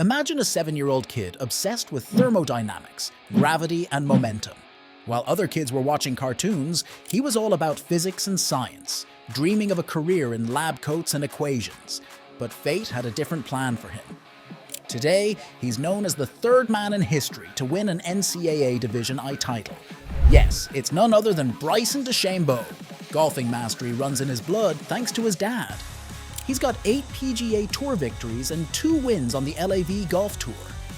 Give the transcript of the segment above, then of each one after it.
Imagine a 7-year-old kid obsessed with thermodynamics, gravity, and momentum. While other kids were watching cartoons, he was all about physics and science, dreaming of a career in lab coats and equations. But fate had a different plan for him. Today, he's known as the third man in history to win an NCAA Division I title. Yes, it's none other than Bryson Dechambeau. Golfing mastery runs in his blood thanks to his dad. He's got 8 PGA Tour victories and 2 wins on the LAV Golf Tour.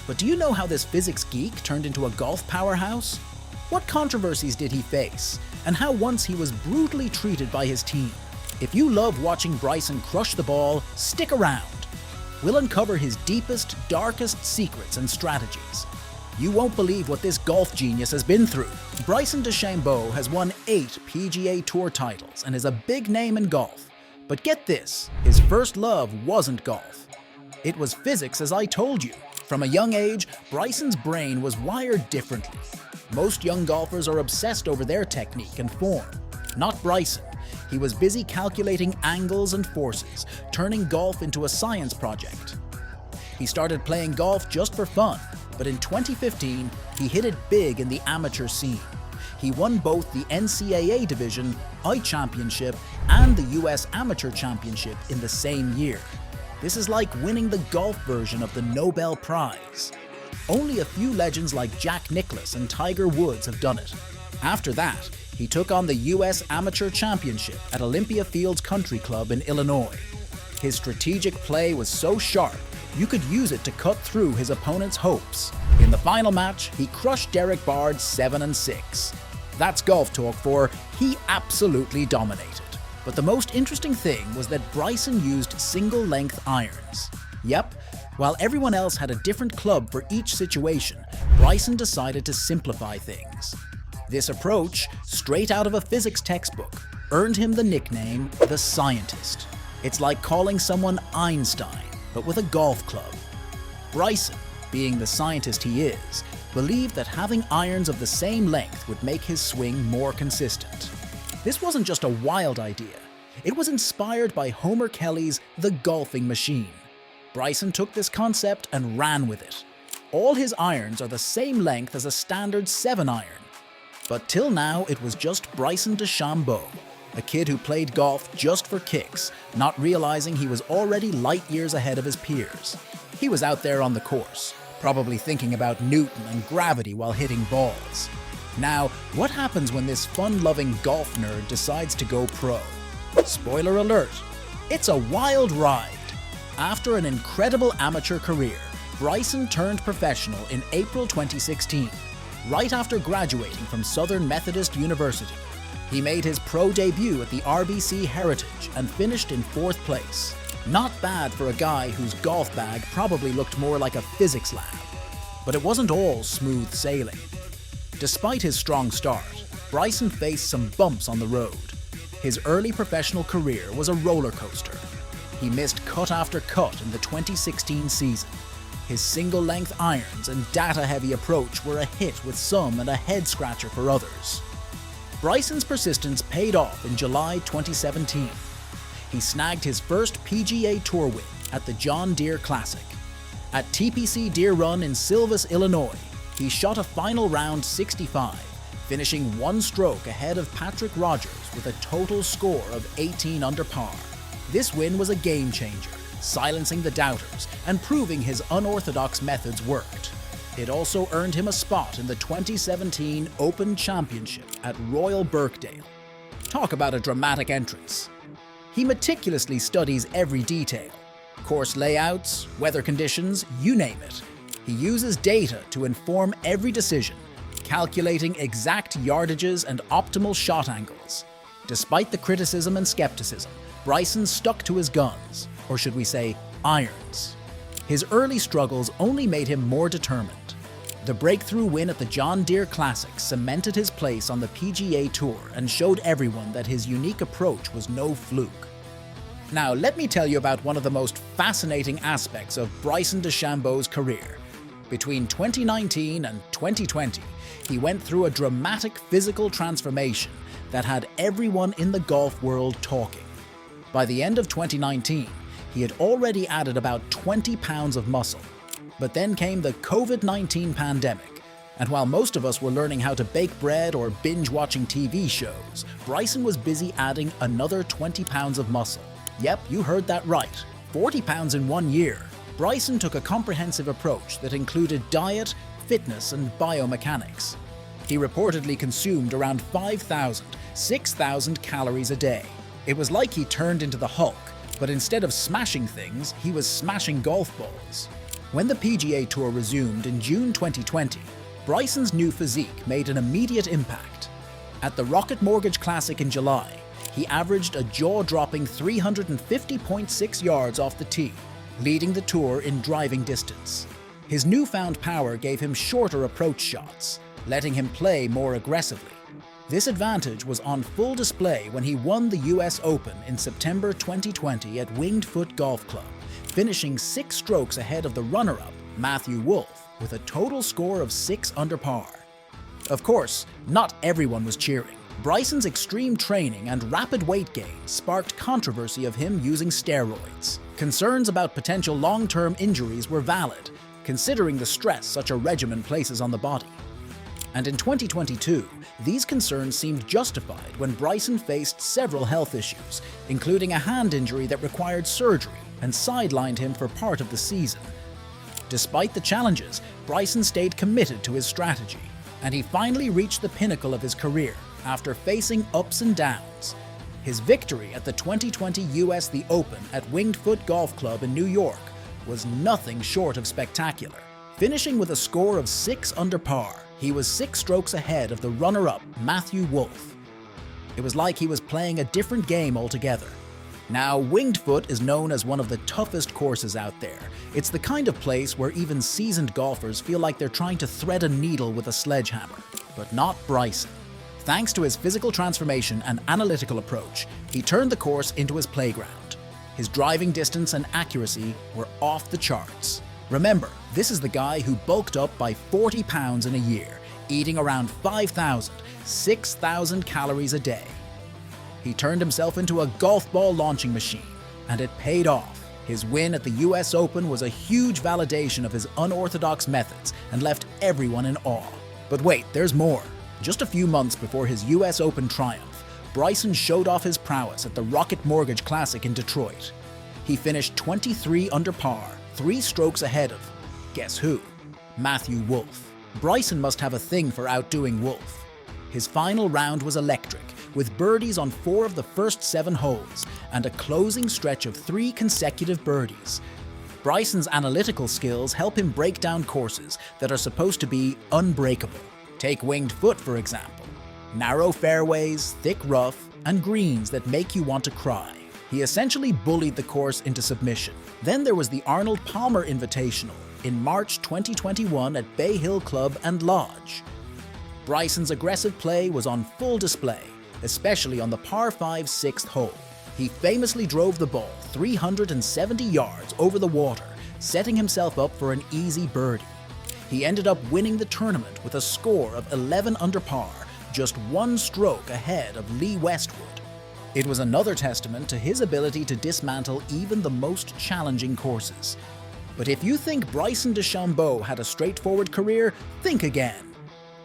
But do you know how this physics geek turned into a golf powerhouse? What controversies did he face? And how once he was brutally treated by his team? If you love watching Bryson crush the ball, stick around. We'll uncover his deepest, darkest secrets and strategies. You won't believe what this golf genius has been through. Bryson Dechambeau has won 8 PGA Tour titles and is a big name in golf. But get this, his first love wasn't golf. It was physics, as I told you. From a young age, Bryson's brain was wired differently. Most young golfers are obsessed over their technique and form. Not Bryson. He was busy calculating angles and forces, turning golf into a science project. He started playing golf just for fun, but in 2015, he hit it big in the amateur scene. He won both the NCAA Division I Championship and the US Amateur Championship in the same year. This is like winning the golf version of the Nobel Prize. Only a few legends like Jack Nicklaus and Tiger Woods have done it. After that, he took on the US Amateur Championship at Olympia Fields Country Club in Illinois. His strategic play was so sharp, you could use it to cut through his opponent's hopes. In the final match, he crushed Derek Bard 7-6. That's golf talk for he absolutely dominated. But the most interesting thing was that Bryson used single-length irons. Yep, while everyone else had a different club for each situation, Bryson decided to simplify things. This approach, straight out of a physics textbook, earned him the nickname the Scientist. It's like calling someone Einstein, but with a golf club. Bryson, being the scientist he is, believed that having irons of the same length would make his swing more consistent. This wasn't just a wild idea. It was inspired by Homer Kelly's The Golfing Machine. Bryson took this concept and ran with it. All his irons are the same length as a standard 7-iron. But till now, it was just Bryson Dechambeau, a kid who played golf just for kicks, not realizing he was already light years ahead of his peers. He was out there on the course, probably thinking about Newton and gravity while hitting balls. Now, what happens when this fun-loving golf nerd decides to go pro? Spoiler alert, it's a wild ride. After an incredible amateur career, Bryson turned professional in April 2016, right after graduating from Southern Methodist University. He made his pro debut at the RBC Heritage and finished in 4th place. Not bad for a guy whose golf bag probably looked more like a physics lab. But it wasn't all smooth sailing. Despite his strong start, Bryson faced some bumps on the road. His early professional career was a roller coaster. He missed cut after cut in the 2016 season. His single-length irons and data-heavy approach were a hit with some and a head-scratcher for others. Bryson's persistence paid off in July 2017. He snagged his first PGA Tour win at the John Deere Classic. At TPC Deere Run in Silvis, Illinois, he shot a final round 65, finishing 1 stroke ahead of Patrick Rogers with a total score of 18 under par. This win was a game-changer, silencing the doubters and proving his unorthodox methods worked. It also earned him a spot in the 2017 Open Championship at Royal Birkdale. Talk about a dramatic entrance. He meticulously studies every detail. Course layouts, weather conditions, you name it. He uses data to inform every decision, calculating exact yardages and optimal shot angles. Despite the criticism and skepticism, Bryson stuck to his guns, or should we say, irons. His early struggles only made him more determined. The breakthrough win at the John Deere Classic cemented his place on the PGA Tour and showed everyone that his unique approach was no fluke. Now, let me tell you about one of the most fascinating aspects of Bryson Dechambeau's career. Between 2019 and 2020, he went through a dramatic physical transformation that had everyone in the golf world talking. By the end of 2019, he had already added about 20 pounds of muscle. But then came the COVID-19 pandemic, and while most of us were learning how to bake bread or binge-watching TV shows, Bryson was busy adding another 20 pounds of muscle. Yep, you heard that right. 40 pounds in 1 year. Bryson took a comprehensive approach that included diet, fitness, and biomechanics. He reportedly consumed around 6,000 calories a day. It was like he turned into the Hulk, but instead of smashing things, he was smashing golf balls. When the PGA Tour resumed in June 2020, Bryson's new physique made an immediate impact. At the Rocket Mortgage Classic in July, he averaged a jaw-dropping 350.6 yards off the tee, leading the tour in driving distance. His newfound power gave him shorter approach shots, letting him play more aggressively. This advantage was on full display when he won the US Open in September 2020 at Winged Foot Golf Club, finishing 6 strokes ahead of the runner-up, Matthew Wolff, with a total score of 6 under par. Of course, not everyone was cheering. Bryson's extreme training and rapid weight gain sparked controversy of him using steroids. Concerns about potential long-term injuries were valid, considering the stress such a regimen places on the body. And in 2022, these concerns seemed justified when Bryson faced several health issues, including a hand injury that required surgery and sidelined him for part of the season. Despite the challenges, Bryson stayed committed to his strategy, and he finally reached the pinnacle of his career after facing ups and downs. His victory at the 2020 US The Open at Winged Foot Golf Club in New York was nothing short of spectacular. Finishing with a score of 6 under par, he was 6 strokes ahead of the runner-up, Matthew Wolff. It was like he was playing a different game altogether. Now, Winged Foot is known as one of the toughest courses out there. It's the kind of place where even seasoned golfers feel like they're trying to thread a needle with a sledgehammer. But not Bryson. Thanks to his physical transformation and analytical approach, he turned the course into his playground. His driving distance and accuracy were off the charts. Remember, this is the guy who bulked up by 40 pounds in a year, eating around 6,000 calories a day. He turned himself into a golf ball launching machine, and it paid off. His win at the US Open was a huge validation of his unorthodox methods and left everyone in awe. But wait, there's more. Just a few months before his US Open triumph, Bryson showed off his prowess at the Rocket Mortgage Classic in Detroit. He finished 23 under par, 3 strokes ahead of, guess who? Matthew Wolff. Bryson must have a thing for outdoing Wolff. His final round was electric, with birdies on 4 of the first 7 holes and a closing stretch of 3 consecutive birdies. Bryson's analytical skills help him break down courses that are supposed to be unbreakable. Take Winged Foot, for example. Narrow fairways, thick rough, and greens that make you want to cry. He essentially bullied the course into submission. Then there was the Arnold Palmer Invitational in March 2021 at Bay Hill Club and Lodge. Bryson's aggressive play was on full display, especially on the par 5 6th hole. He famously drove the ball 370 yards over the water, setting himself up for an easy birdie. He ended up winning the tournament with a score of 11 under par, just 1 stroke ahead of Lee Westwood. It was another testament to his ability to dismantle even the most challenging courses. But if you think Bryson Dechambeau had a straightforward career, think again.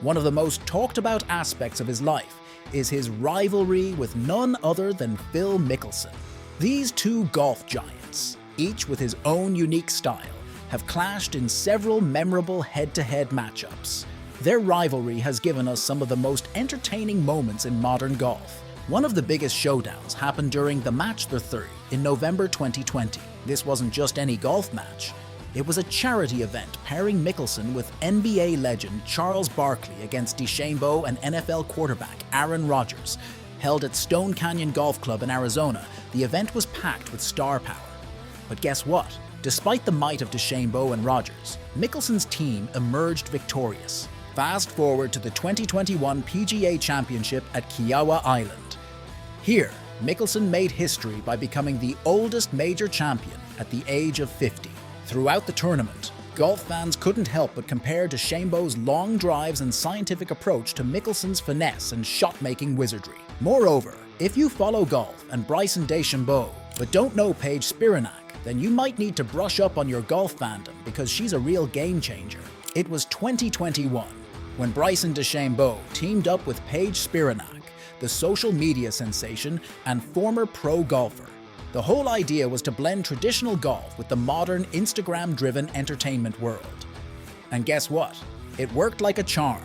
One of the most talked about aspects of his life is his rivalry with none other than Phil Mickelson. These two golf giants, each with his own unique style, have clashed in several memorable head-to-head matchups. Their rivalry has given us some of the most entertaining moments in modern golf. One of the biggest showdowns happened during the Match the 30 in November 2020. This wasn't just any golf match. It was a charity event pairing Mickelson with NBA legend Charles Barkley against DeChambeau and NFL quarterback Aaron Rodgers. Held at Stone Canyon Golf Club in Arizona, the event was packed with star power. But guess what? Despite the might of DeChambeau and Rodgers, Mickelson's team emerged victorious. Fast forward to the 2021 PGA Championship at Kiawah Island. Here, Mickelson made history by becoming the oldest major champion at the age of 50. Throughout the tournament, golf fans couldn't help but compare DeChambeau's long drives and scientific approach to Mickelson's finesse and shot-making wizardry. Moreover, if you follow golf and Bryson DeChambeau, but don't know Paige Spiranak, then you might need to brush up on your golf fandom because she's a real game changer. It was 2021 when Bryson Dechambeau teamed up with Paige Spiranak, the social media sensation and former pro golfer. The whole idea was to blend traditional golf with the modern Instagram-driven entertainment world. And guess what? It worked like a charm.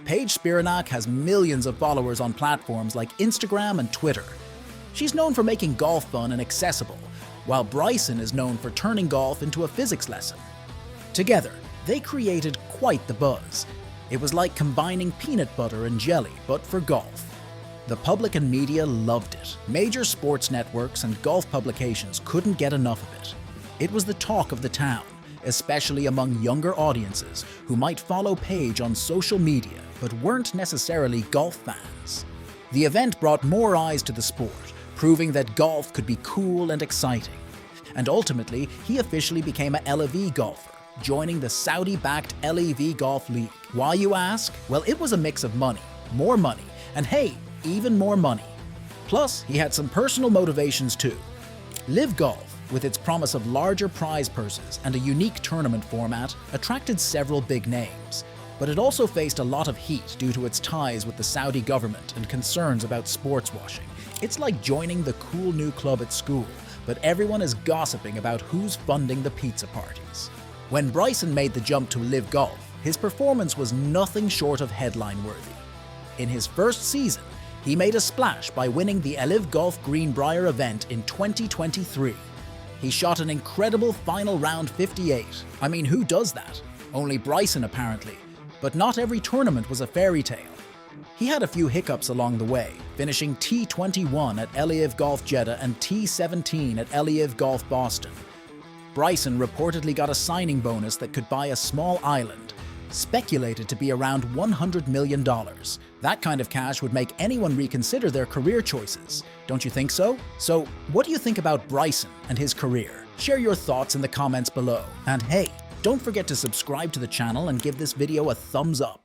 Paige Spiranak has millions of followers on platforms like Instagram and Twitter. She's known for making golf fun and accessible, while Bryson is known for turning golf into a physics lesson. Together, they created quite the buzz. It was like combining peanut butter and jelly, but for golf. The public and media loved it. Major sports networks and golf publications couldn't get enough of it. It was the talk of the town, especially among younger audiences who might follow Paige on social media but weren't necessarily golf fans. The event brought more eyes to the sport, proving that golf could be cool and exciting. And ultimately, he officially became a LIV golfer, joining the Saudi-backed LIV Golf League. Why, you ask? Well, it was a mix of money, and hey, even more money. Plus, he had some personal motivations too. Liv Golf, with its promise of larger prize purses and a unique tournament format, attracted several big names. But it also faced a lot of heat due to its ties with the Saudi government and concerns about sports washing. It's like joining the cool new club at school, but everyone is gossiping about who's funding the pizza parties. When Bryson made the jump to Liv Golf, his performance was nothing short of headline-worthy. In his first season, he made a splash by winning the LIV Golf Greenbrier event in 2023. He shot an incredible final round 58. I mean, who does that? Only Bryson, apparently. But not every tournament was a fairy tale. He had a few hiccups along the way, finishing T21 at LIV Golf Jeddah and T17 at LIV Golf Boston. Bryson reportedly got a signing bonus that could buy a small island, speculated to be around $100 million. That kind of cash would make anyone reconsider their career choices. Don't you think so? So, what do you think about Bryson and his career? Share your thoughts in the comments below. And hey, don't forget to subscribe to the channel and give this video a thumbs up.